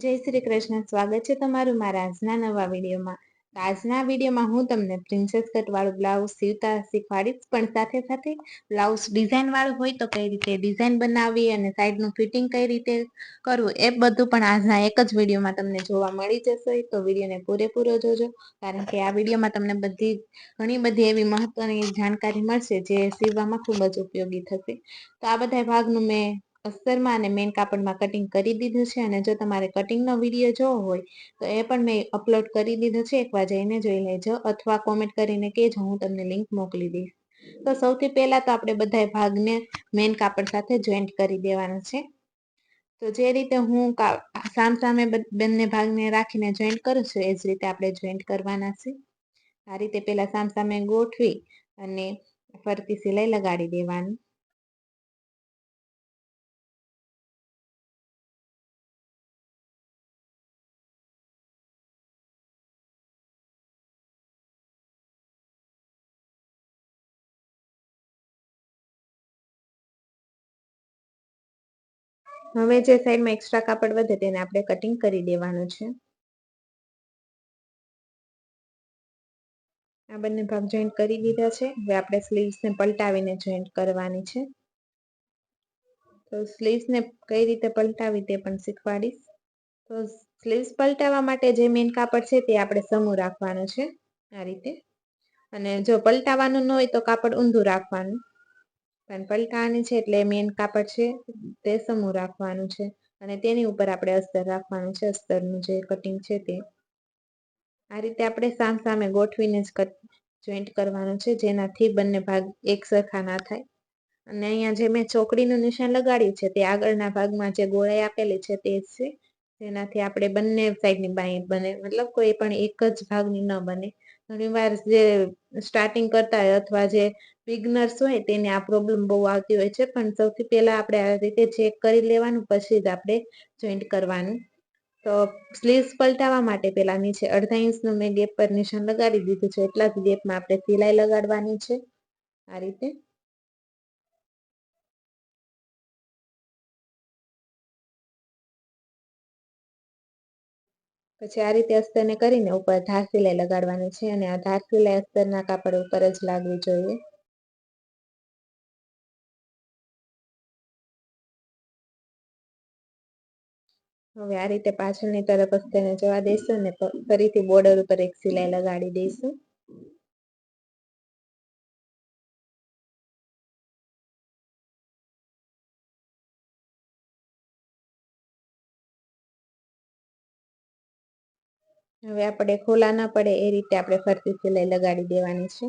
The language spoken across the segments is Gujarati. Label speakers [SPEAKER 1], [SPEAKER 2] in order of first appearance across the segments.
[SPEAKER 1] જય શ્રી કૃષ્ણ. સ્વાગત છે તમારું મારા આજના નવા વિડીયોમાં. આજના વિડીયોમાં હું તમને પ્રિન્સેસ કટ વાળું બ્લાઉઝ સીવતા શીખવાડીશ, પણ સાથે સાથે બ્લાઉઝ ડિઝાઇન વાળું હોય તો કઈ રીતે ડિઝાઇન બનાવવી અને સાઈડનું ફિટિંગ કઈ રીતે કરવું એ બધું પણ આજના એક જ વિડીયોમાં તમને જોવા મળી જશે. તો વિડીયોને પૂરેપૂરો જોજો, કારણ કે આ વિડીયોમાં તમને ઘણી બધી એવી મહત્વની જાણકારી મળશે જે સીવવામાં ખૂબ જ ઉપયોગી થશે. તો આ બધા ભાગનું મેં અસ્તરમાં અને મેઇન કાપડમાં કટિંગ કરી દીધું છે, અને જો તમારે કટિંગનો વિડીયો જોવો હોય તો એ પણ મેં અપલોડ કરી દીધો છે, એકવાર જઈને જોઈ લેજો અથવા કોમેન્ટ કરીને કહેજો, હું તમને લિંક મોકલી દઈશ. તો સૌથી પહેલા તો આપણે બધા ભાગને મેઇન કાપડ સાથે જોઈન્ટ કરી દેવાનું છે. તો જે રીતે હું સામસામે બંને ભાગને રાખીને જોઈન્ટ કરું છું એ જ રીતે આપણે જોઈન્ટ કરવાના છે. આ રીતે પહેલા સામસામે ગોઠવી અને ફરતી સિલાઈ લગાડી દેવાની. હવે જે સાઈડમાં એક્સ્ટ્રા કાપડ વધે તેને આપણે કટિંગ કરી દેવાનું છે. આ બંને ભાગ જોઈન્ટ કરી દીધા છે. હવે આપણે સ્લીવ્સને પલટાવીને જોઈન્ટ કરવાની છે. તો સ્લીવ્સને કઈ રીતે પલટાવી તે પણ શીખવાડીશ. તો સ્લીવ્સ પલટાવવા માટે જે મેઇન કાપડ છે તે આપણે સમૂહ રાખવાનું છે આ રીતે. અને જો પલટાવાનું ન હોય તો કાપડ ઊંધું રાખવાનું, પણ પલટાવાની છે એટલે મેઇન કાપડ છે તે સમૂહ રાખવાનું છે, અને તેની ઉપર આપણે અસ્તર રાખવાનું છે. અસ્તરનું જે કટિંગ છે તે આ રીતે આપણે સામસામે ગોઠવીને જ જોઈન્ટ કરવાનું છે, જેનાથી બંને ભાગ એક સરખા ના થાય. અને અહીંયા જે મેં ચોકડીનું નિશાન લગાડ્યું છે તે આગળના ભાગમાં જે ગોળાઈ આપેલી છે તે જ છે, જેનાથી આપણે બંને સાઈડની બાંય બને, મતલબ કોઈ પણ એક જ ભાગની ન બને. ઘણીવાર જે સ્ટાર્ટિંગ કરતા હોય અથવા જે બિગનર્સ હોય તેને આ પ્રોબ્લેમ બહુ આવતી હોય છે, પણ સૌથી પહેલા આપણે આ રીતે ચેક કરી લેવાનું, પછી જ આપણે જોઈન્ટ કરવાનું. તો સ્લીવ્સ પલટાવવા માટે પેલા નીચે અડધા ઇંચનું મેં ગેપ પર નિશાન લગાડી દીધું છે. એટલા જ ગેપમાં આપણે સિલાઈ લગાડવાની છે આ રીતે. પછી આ રીતે અસ્તરને કરીને ઉપર ધાર સિલાઈ લગાડવાની છે, અને આ ધાર સિલાઈ અસ્તરના કાપડ ઉપર જ લાગવી જોઈએ. હવે આ રીતે પાછળની તરફ અસ્તરને જવા દઈશું અને ફરીથી બોર્ડર ઉપર એક સિલાઈ લગાડી દઈશું. હવે આપણે ખોલા ના પડે એ રીતે આપણે ફરતી સિલાઈ લગાડી દેવાની છે.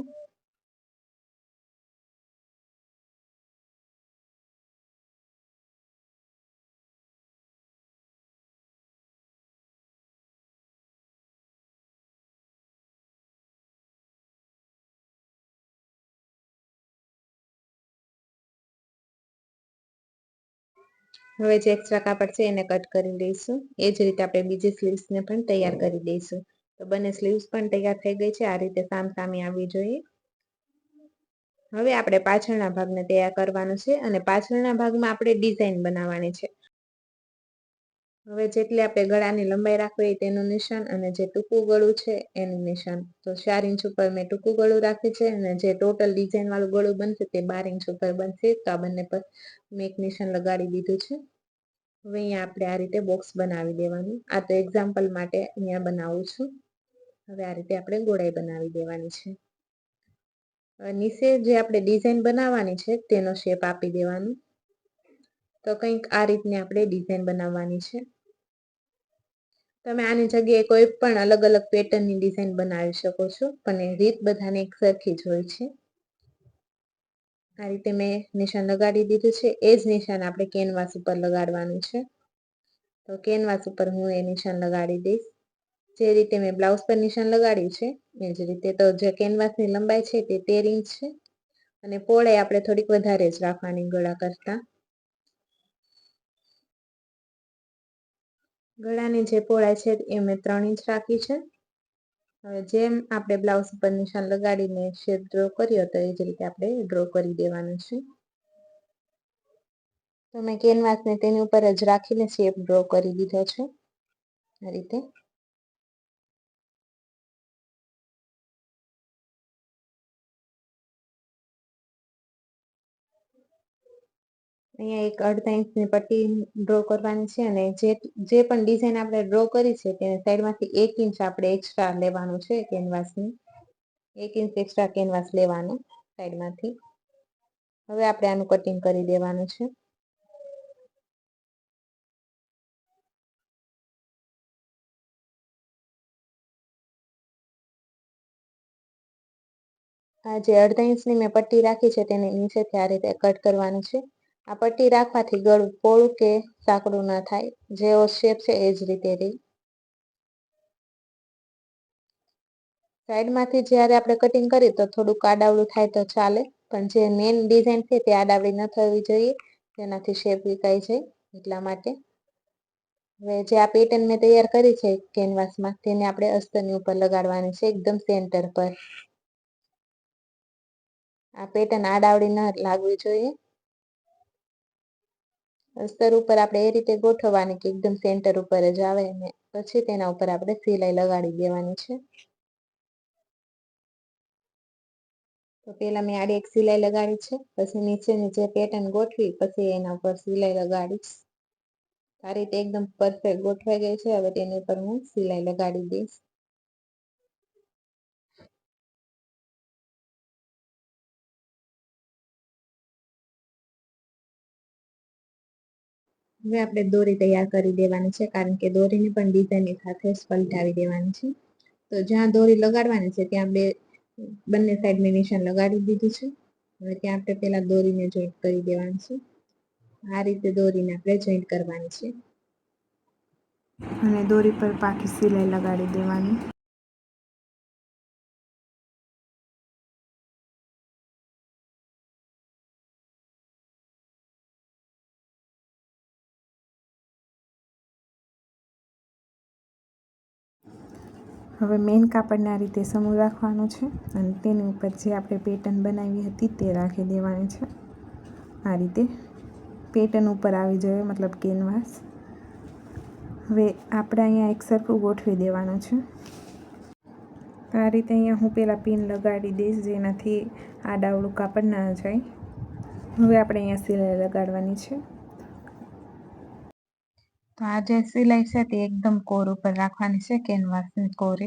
[SPEAKER 1] હવે જે એક્સ્ટ્રા કાપડ છે એને કટ કરી દઈશું. એ જ રીતે આપણે બીજી સ્લીવ્સને પણ તૈયાર કરી દઈશું. તો બંને સ્લીવ્સ પણ તૈયાર થઈ ગઈ છે. આ રીતે સામસામે આવવી જોઈએ. હવે આપણે પાછળના ભાગને તૈયાર કરવાનું છે, અને પાછળના ભાગમાં આપણે ડિઝાઇન બનાવવાની છે. હવે જેટલી આપણે ગળાની લંબાઈ રાખવી હોય તેનું નિશાન, અને જે ટૂંકું ગળું છે એનું નિશાન. તો 4 ઇંચ ઉપર મેં ટૂંકું ગળું રાખ્યું છે, અને જે ટોટલ ડિઝાઇન વાળું ગળું બનશે તે 12 ઇંચ ઉપર બનશે. તો આ બંને પર મેં એક નિશાન લગાડી દીધું છે. હવે અહીંયા આપણે આ રીતે બોક્સ બનાવી દેવાનું. આ તો એક્ઝામ્પલ માટે અહીંયા બનાવું છું. હવે આ રીતે આપણે ગોળાઈ બનાવી દેવાની છે. નીચે જે આપણે ડિઝાઇન બનાવવાની છે તેનો શેપ આપી દેવાનો. તો કંઈક આ રીતની આપણે ડિઝાઇન બનાવવાની છે. તમે આની જગ્યાએ કોઈ પણ અલગ અલગ પેટર્નની ડિઝાઇન બનાવી શકો છો, પણ એ રીત બધાને એક સરખી જ હોય છે. આ રીતે મેં નિશાન લગાડી દીધું છે. એ જ નિશાન આપણે કેનવાસ ઉપર લગાડવાનું છે. તો કેનવાસ ઉપર હું એ નિશાન લગાડી દઈશ. જે રીતે મેં બ્લાઉઝ પર નિશાન લગાડ્યું છે એ જ રીતે. તો જે કેનવાસની લંબાઈ છે તે 13 ઇંચ છે, અને પહોળાઈ આપણે થોડીક વધારે જ રાખવાની ગળા કરતા. ગળાની જે પહોળાઈ છે એ મેં 3 ઇંચ રાખી છે. હવે જેમ આપણે બ્લાઉઝ ઉપર નિશાન લગાડીને શેપ ડ્રો કર્યો તો એ જ રીતે આપણે ડ્રો કરી દેવાનું છે. તો મેં કેનવાસને તેની ઉપર જ રાખીને શેપ ડ્રો કરી દીધો છે. આ રીતે. અહીંયા એક અડધા ઇંચની પટ્ટી ડ્રો કરવાની છે અને જે પણ ડિઝાઇન આપણે ડ્રો કરી છે તેને સાઈડમાંથી 1 ઇંચ આપણે એક્સ્ટ્રા લેવાનું છે કેનવાસની. 1 ઇંચ એક્સ્ટ્રા કેનવાસ લેવાનું સાઈડમાંથી. હવે આપણે આનું કટિંગ કરી દેવાનું છે. આ જે અડધા ઇંચની મેં પટ્ટી રાખી છે તેને નીચેથી આ રીતે કટ કરવાનું છે. આ પટ્ટી રાખવાથી ગળું પોળું કે સાંકડું ન થાય, જેવો શેપ છે એ જ રીતે રહે. સાઈડમાંથી જ્યારે આપણે કટિંગ કરીએ તો થોડુંક આડાવડું થાય તો ચાલે, પણ જે મેઇન ડિઝાઇન છે તે આડાવડી ન થવી જોઈએ, તેનાથી શેપ વિખાઈ જાય એટલા માટે. હવે જે આ પેટર્ન મેં તૈયાર કરી છે કેનવાસમાં તેને આપણે અસ્તરની ઉપર લગાડવાની છે એકદમ સેન્ટર પર. આ પેટર્ન આડાવડી ન લાગવી જોઈએ. અસ્તર ઉપર આપણે એ રીતે ગોઠવવાની કે એકદમ સેન્ટર ઉપર જ આવે ને પછી તેના ઉપર આપણે સિલાઈ લગાડી દેવાની છે. તો પહેલા મેં આડી એક સિલાઈ લગાડી છે, પછી નીચેની જે પેટર્ન ગોઠવી પછી એના ઉપર સિલાઈ લગાડીશ. આ રીતે એકદમ પરફેક્ટ ગોઠવાઈ ગઈ છે. હવે તેની ઉપર હું સિલાઈ લગાડી દઈશ. હવે આપણે દોરી તૈયાર કરી દેવાની છે, કારણ કે દોરીની પણ ડિઝાઇનની સાથે જ પલટાવી દેવાની છે. તો જ્યાં દોરી લગાડવાની છે ત્યાં બંને સાઈડ મેં નિશાન લગાડી દીધું છે. હવે ત્યાં આપણે પહેલા દોરીને જોઈન્ટ કરી દેવાનું છે. આ રીતે દોરીને આપણે જોઈન્ટ કરવાની છે અને દોરી પર પાછી સિલાઈ લગાડી દેવાની. હવે મેઇન કાપડને આ રીતે સમૂહ રાખવાનું છે અને તેની ઉપર જે આપણે પેટર્ન બનાવી હતી તે રાખી દેવાની છે. આ રીતે પેટર્ન ઉપર આવી જોઈએ, મતલબ કેનવાસ. હવે આપણે અહીંયા એક સરખું ગોઠવી દેવાનું છે. આ રીતે અહીંયા હું પહેલાં પિન લગાડી દઈશ, જેનાથી આડાવડું કાપડ ના જાય. હવે આપણે અહીંયા સિલાઈ લગાડવાની છે. તો આ જે સિલાઈ છે તે એકદમ કોર ઉપર રાખવાની છે, કેનવાસની કોરે.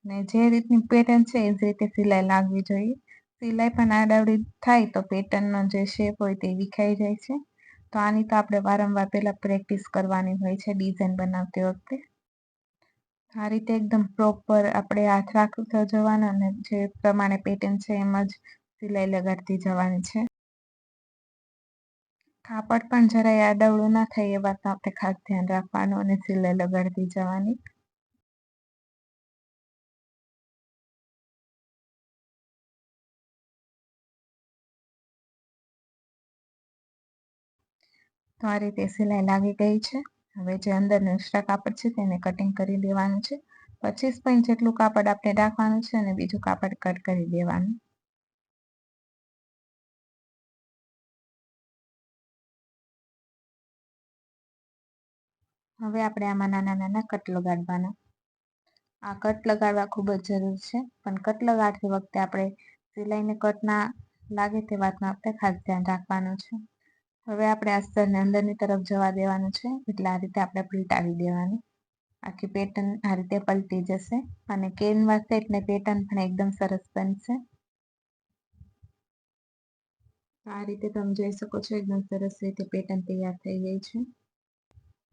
[SPEAKER 1] ને જે રીતની પેટર્ન છે એ જ રીતે સિલાઈ લાગવી જોઈએ. સિલાઈ પણ આડાવડી થાય તો પેટર્નનો જે શેપ હોય તે વિખાઈ જાય છે. તો આની તો આપણે વારંવાર પહેલાં પ્રેક્ટિસ કરવાની હોય છે ડિઝાઇન બનાવતી વખતે. આ રીતે એકદમ પ્રોપર આપણે હાથ રાખતો જવાનો અને જે પ્રમાણે પેટર્ન છે એમ જ સિલાઈ લગાડતી જવાની છે. કાપડ પણ જરાય આડાવડું ના થાય એ વાતનું આપણે ખાસ ધ્યાન રાખવાનું અને સિલાઈ લગાડતી જવાની. તો આ રીતે સિલાઈ લાગી ગઈ છે. હવે જે અંદરનું એક્સ્ટ્રા કાપડ છે તેને કટિંગ કરી દેવાનું છે. 25 જેટલું કાપડ આપણે રાખવાનું છે અને બીજું કાપડ કટ કરી દેવાનું. હવે આપણે આમાં નાના નાના કટ લગાડવાના. આ કટ લગાડવા ખૂબ જ જરૂર છે, પણ કટ લગાડતી વખતે આપણે સિલાઈને કટ ના લાગે તે વાતનું આપણે ખાસ ધ્યાન રાખવાનું છે. હવે આપણે અસ્તરને અંદરની તરફ જવા દેવાનું છે, એટલે આ રીતે આપણે પલટાવી દેવાનું. આખી પેટર્ન આ રીતે પલટી જશે અને કેનવાસ છે એટલે પેટર્ન પણ એકદમ સરસ બનશે. આ રીતે તમે જોઈ શકો છો એકદમ સરસ રીતે પેટર્ન તૈયાર થઈ ગઈ છે.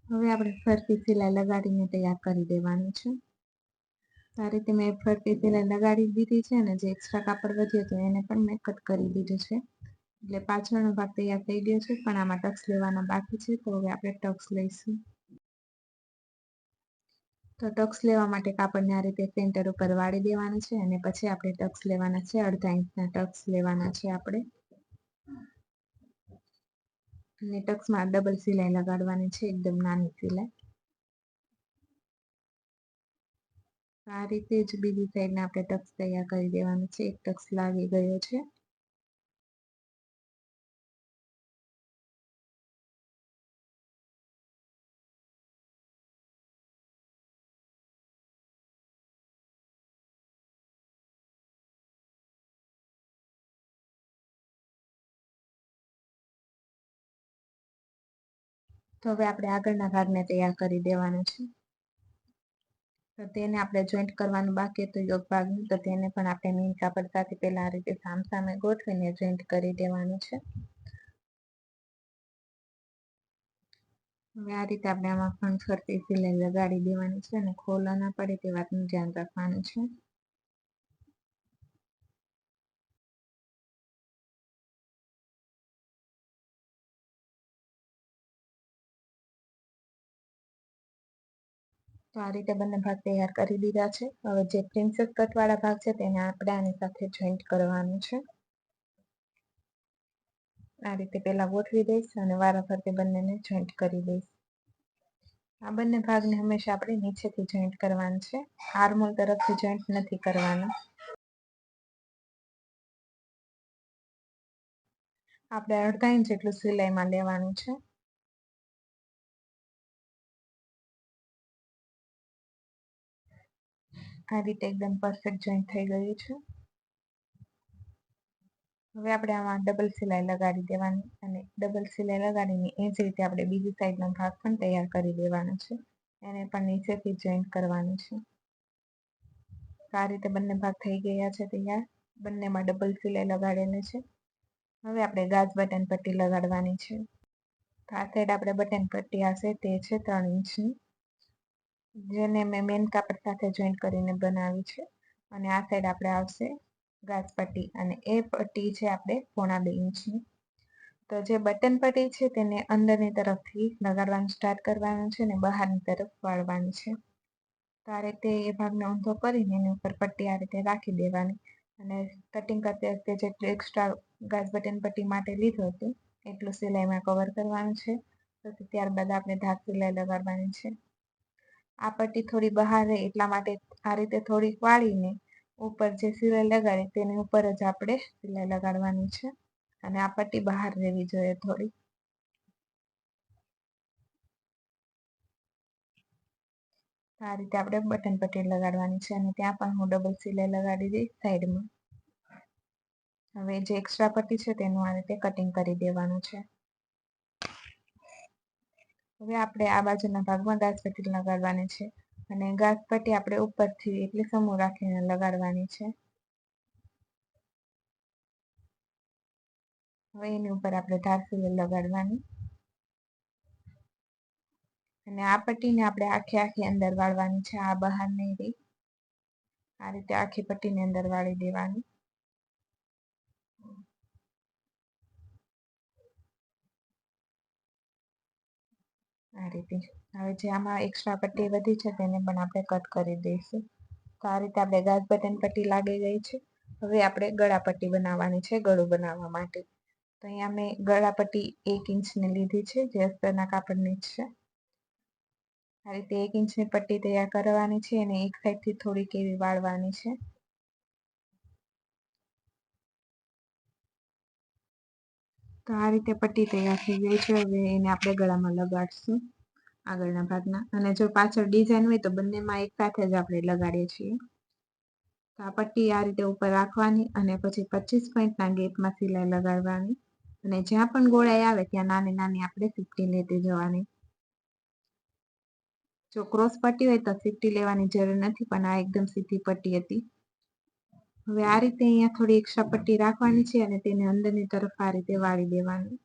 [SPEAKER 1] હવે આપણે ફરતી સિલાઈ લગાડીને તૈયાર કરી દેવાનું છે. આ રીતે મેં ફરતી સિલાઈ લગાડી દીધી છે અને જે એક્સ્ટ્રા કાપડ વધ્યું હતું એને પણ મેં કટ કરી દીધું છે. એટલે પાછળનો ભાગ તૈયાર થઈ ગયો છે, પણ આમાં ટક્સ લેવાના બાકી છે. તો હવે આપણે ટક્સ લઈશું. તો ટક્સ લેવા માટે કાપડને આ રીતે સેન્ટર ઉપર વાળી દેવાનું છે અને પછી આપણે ટક્સ લેવાના છે. અડધા ઇંચના ટક્સ લેવાના છે આપણે. અને ટક્સમાં ડબલ સિલાઈ લગાડવાની છે, એકદમ નાની સિલાઈ. આ રીતે જ બીજી સાઈડના આપણે ટક્સ તૈયાર કરી દેવાનું છે. એક ટક્સ લાગી ગયો છે. તો હવે આપણે આગળના ભાગને તૈયાર કરી દેવાનો છે. તો તેને આપણે જોઈન્ટ કરવાનું બાકી હતું યોગ ભાગનું, તો તેને પણ આપણે મેઇન કાપડ સાથે પહેલા આ રીતે સામસામે ગોઠવીને જોઈન્ટ કરી દેવાનું છે. હવે આ રીતે આપણે આમાં પણ ફરતી સિલાઈ લગાડી દેવાની છે અને ખોલો ના પડે તે વાતનું ધ્યાન રાખવાનું છે. તો આ રીતે બંને ભાગ તૈયાર કરી દીધા છે. હવે જે પ્રિન્સેસ કટ વાળા ભાગ છે તેને આપણે આની સાથે જોઈન્ટ કરવાનું છે. આ રીતે પહેલા ગોઠવી દઈશ અને વારાફરતી બંનેને જોઈન્ટ કરી દઈશ. આ બંને ભાગને હંમેશા આપણે નીચેથી જોઈન્ટ કરવાનું છે, આર્મહોલ તરફથી જોઈન્ટ નથી કરવાનું. આપણે અડધા ઇંચ જેટલું સિલાઈમાં લેવાનું છે. આ રીતે એકદમ પરફેક્ટ જોઈન્ટ થઈ ગયું છે. હવે આપણે આમાં ડબલ સિલાઈ લગાડી દેવાની અને ડબલ સિલાઈ લગાડીને એ જ રીતે આપણે બીજી સાઈડનો ભાગ પણ તૈયાર કરી દેવાનો છે. એને પણ નીચેથી જોઈન્ટ કરવાનું છે. આ રીતે બંને ભાગ થઈ ગયા છે તૈયાર. બંનેમાં ડબલ સિલાઈ લગાડેલી છે. હવે આપણે ગાજ બટન પટ્ટી લગાડવાની છે. તો આ સાઈડ આપણે બટન પટ્ટી આવશે તે છે 3 ઇંચની, જેને મેં મેન કાપડ સાથે જોઈન્ટ કરીને બનાવી છે. અને આ સાઈડ આપણે આવશે ગાજ પટ્ટી અને એ પટ્ટી છે આપણે 1.25 ઇંચની. તો જે બટન પટ્ટી છે તેને અંદરની તરફથી લગાડવાનું સ્ટાર્ટ કરવાનું છે અને બહારની તરફ વાળવાની છે. તો આ રીતે એ ભાગને ઊંધો કરીને એની ઉપર પટ્ટી આ રીતે રાખી દેવાની અને કટિંગ કરતી વખતે જેટલું એક્સ્ટ્રા ગાજ બટન પટ્ટી માટે લીધું હતું એટલું સિલાઈમાં કવર કરવાનું છે. પછી ત્યારબાદ આપણે ધાર સિલાઈ લગાડવાની છે. આ પટ્ટી થોડી બહાર રહે એટલા માટે આ રીતે થોડીક વાળીને ઉપર જે સિલાઈ લગાડી તેની ઉપર જ આપણે સિલાઈ લગાડવાની છે અને આ પટ્ટી બહાર રહેવી જોઈએ થોડી. આ રીતે આપણે બટન પટ્ટી લગાડવાની છે અને ત્યાં પણ હું ડબલ સિલાઈ લગાડી દઈશ સાઈડમાં. હવે જે એક્સ્ટ્રા પટ્ટી છે તેનું આ રીતે કટિંગ કરી દેવાનું છે. હવે આપણે આ બાજુના ભાગમાં ગાજ પટ્ટી લગાડવાની છે અને ગાજ પટ્ટી આપણે ઉપરથી એટલે સમૂહ રાખીને લગાડવાની છે. હવે એની ઉપર આપણે ધાર સિલાઈ લગાડવાની અને આ પટ્ટીને આપણે આખી અંદર વાળવાની છે, આ બહાર નહીં રહી. આ રીતે આખી પટ્ટીની અંદર વાળી દેવાની. આ રીતે હવે જે આમાં એક્સ્ટ્રા પટ્ટી વધી છે તેને પણ આપણે કટ કરી દઈશું. તો આ રીતે આપણે ગાજ બટન પટ્ટી લાગી ગઈ છે. હવે આપણે ગળા પટ્ટી બનાવવાની છે ગળું બનાવવા માટે. તો અહીંયા મેં ગળા પટ્ટી 1 ઇંચની લીધી છે જે અસ્તરના કાપડની જ છે. આ રીતે 1 ઇંચની પટ્ટી તૈયાર કરવાની છે અને એક સાઈડથી થોડીક એવી વાળવાની છે. તો આ રીતે પટ્ટી તૈયાર થઈ ગઈ છે. હવે એને આપણે ગળામાં લગાડશું આગળના ભાગના, અને જો પાછળ ડિઝાઇન હોય તો બંનેમાં એક સાથે જ આપણે લગાડીએ છીએ. તો આ પટ્ટી આ રીતે ઉપર રાખવાની અને પછી 25 પોઈન્ટના ગેપમાં સિલાઈ લગાડવાની અને જ્યાં પણ ગોળાઈ આવે ત્યાં નાની નાની આપણે ફીતી લેતી જવાની. જો ક્રોસ પટ્ટી હોય તો ફીતી લેવાની જરૂર નથી, પણ આ એકદમ સીધી પટ્ટી હતી. હવે આ રીતે અહીંયા થોડી એક્સ્ટ્રા પટ્ટી રાખવાની છે અને તેને અંદરની તરફ આ રીતે વાળી દેવાની.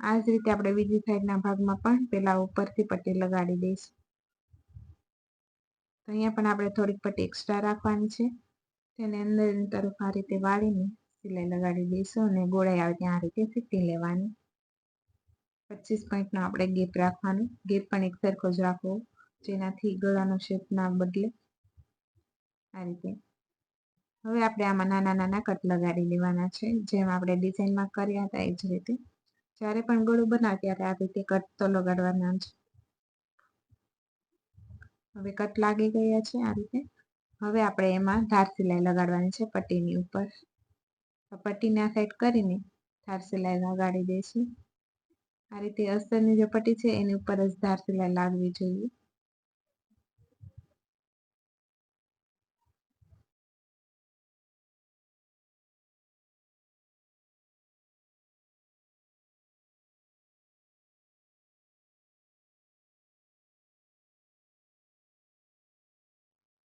[SPEAKER 1] આ જ રીતે આપણે બીજી સાઈડના ભાગમાં પણ પેલા ઉપરથી પટ્ટી લગાડી દઈશું. તો અહીંયા પણ આપણે થોડીક પટ્ટી એક્સ્ટ્રા રાખવાની છે. તેને અંદરની તરફ આ રીતે વાળીને સિલાઈ લગાડી દઈશું અને ગોળાઈ આવે ત્યાં આ રીતે ફીતી લેવાની. 25 પોઈન્ટનો આપણે ગેપ રાખવાનો. ગેપ પણ એક સરખો જ રાખવો જેનાથી ગળાનો શેપ ના બદલે. આ રીતે હવે આપણે આમાં નાના નાના કટ લગાડી દેવાના છે, જેમ આપણે ડિઝાઇનમાં કર્યા હતા એ જ રીતે. જ્યારે પણ ગળું બનાવે ત્યારે આ રીતે કટ તો લગાડવાના જ. હવે કટ લાગી ગયા છે આ રીતે. હવે આપણે એમાં ધાર સિલાઈ લગાડવાની છે પટ્ટીની ઉપર. પટ્ટીને આ સાઈડ કરીને ધાર સિલાઈ લગાડી દઈશું. આ રીતે અસ્તરની જે પટ્ટી છે એની ઉપર જ ધાર સિલાઈ લાગવી જોઈએ.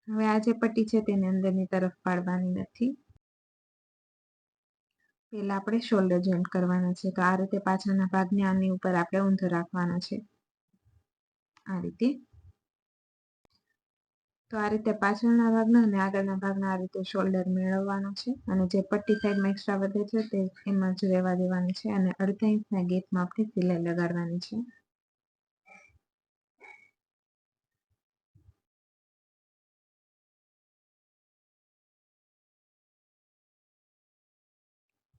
[SPEAKER 1] હવે આ જે પટ્ટી છે તેને અંદરની તરફ પાડવાની નથી. પહેલા આપણે શોલ્ડર જોઈન્ટ કરવાના છે. તો આ રીતે પાછળના ભાગને આની ઉપર આપણે ઊંધો રાખવાના છે. આ રીતે. તો આ રીતે પાછળના ભાગના અને આગળના ભાગના આ રીતે શોલ્ડર મેળવવાનો છે અને જે પટ્ટી સાઈડમાં એક્સ્ટ્રા વધે છે તે એમાં જ રહેવા દેવાની છે અને અડધા ઇંચના ગેપમાં આપણે સિલાઈ લગાડવાની છે.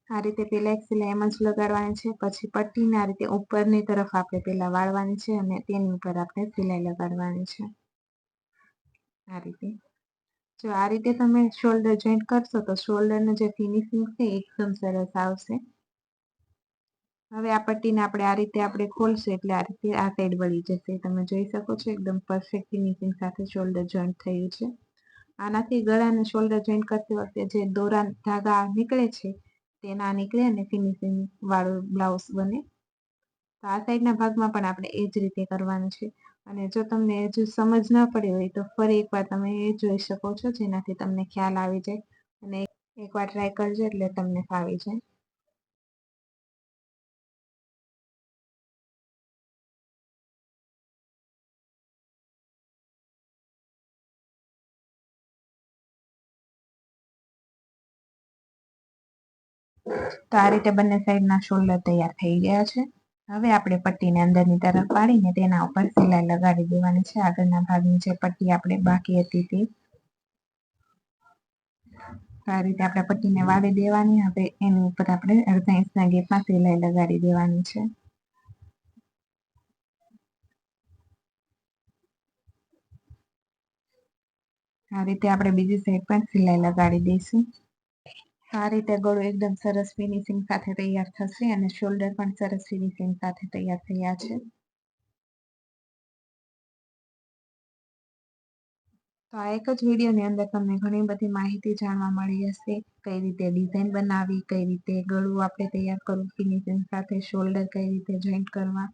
[SPEAKER 1] આ રીતે પહેલા એક સિલાઈ એમ જ લગાડવાની છે. પછી પટ્ટીને આ રીતે ઉપરની તરફ આપણે પહેલા વાળવાની છે અને તેની ઉપર આપણે સિલાઈ લગાડવાની છે. આ રીતે. જો આ રીતે તમે શોલ્ડર જોઈન્ટ કરશો તો શોલ્ડરનું જે ફિનિશિંગ છે એકદમ સરસ આવશે. હવે આ પટ્ટીને આપણે ખોલશું એટલે આ રીતે આ સાઈડ વળી જશે. તમે જોઈ શકો છો એકદમ પરફેક્ટ ફિનિશિંગ સાથે શોલ્ડર જોઈન્ટ થયું છે. આનાથી ગળા અને શોલ્ડર જોઈન્ટ કરતી વખતે જે દોરા ધાગા નીકળે છે તે ના નીકળે અને ફિનિશિંગ વાળું બ્લાઉઝ બને. તો આ સાઈડના ભાગમાં પણ આપણે એ જ રીતે કરવાનું છે. અને જો તમને હજુ સમજ ન પડી હોય તો ફરી એકવાર તમે એ જોઈ શકો છો જેનાથી તમને ખ્યાલ આવી જાય અને એકવાર ટ્રાય કરજો એટલે તમને ફાવી જાય. તો આ રીતે બંને સાઈડના શોલ્ડર તૈયાર થઈ ગયા છે. હવે આપણે પટ્ટીને અંદરની તરફ પાડીને તેના ઉપર સિલાઈ લગાડી દેવાની છે. આગળના ભાગની જે પટ્ટી આપણે બાકી હતી તે. તો આ રીતે આપણે પટ્ટીને વાળી દેવાની. હવે એની ઉપર આપણે અડધા ઇંચના ગેપમાં સિલાઈ લગાડી દેવાની છે. આ રીતે આપણે બીજી સાઈડ પણ સિલાઈ લગાડી દઈશું. આ રીતે ગળું એકદમ સરસ ફિનિશિંગ સાથે તૈયાર થશે અને શોલ્ડર પણ સરસ ફિનિશિંગ સાથે તૈયાર થયા છે. તો આ એક જ વિડીયોની અંદર તમને ઘણી બધી માહિતી જાણવા મળી હશે. કઈ રીતે ડિઝાઇન બનાવવી, કઈ રીતે ગળું આપણે તૈયાર કરવું ફિનિશિંગ સાથે, શોલ્ડર કઈ રીતે જોઈન્ટ કરવા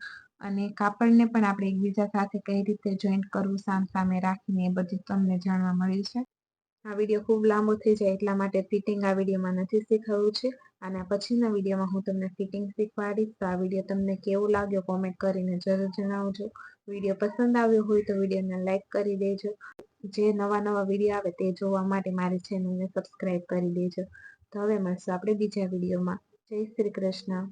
[SPEAKER 1] અને કાપડને પણ આપણે એકબીજા સાથે કઈ રીતે જોઈન્ટ કરવું સામસામે રાખીને એ બધું તમને જાણવા મળ્યું છે. આ વિડીયો ખૂબ લાંબો થઈ જાય એટલા માટે ફિટિંગ આ વિડીયોમાં નથી શીખવ્યું છે. અને પછીના વિડીયોમાં હું તમને ફિટિંગ શીખવાડીશ. તો આ વિડીયો તમને કેવો લાગ્યો કોમેન્ટ કરીને જરૂર જણાવજો. વિડીયો પસંદ આવ્યો હોય તો વિડીયોને લાઈક કરી દેજો. જે નવા વિડીયો આવે તે જોવા માટે મારી ચેનલને સબસ્ક્રાઈબ કરી દેજો. તો હવે મળશું આપણે બીજા વિડીયોમાં. જય શ્રી કૃષ્ણ.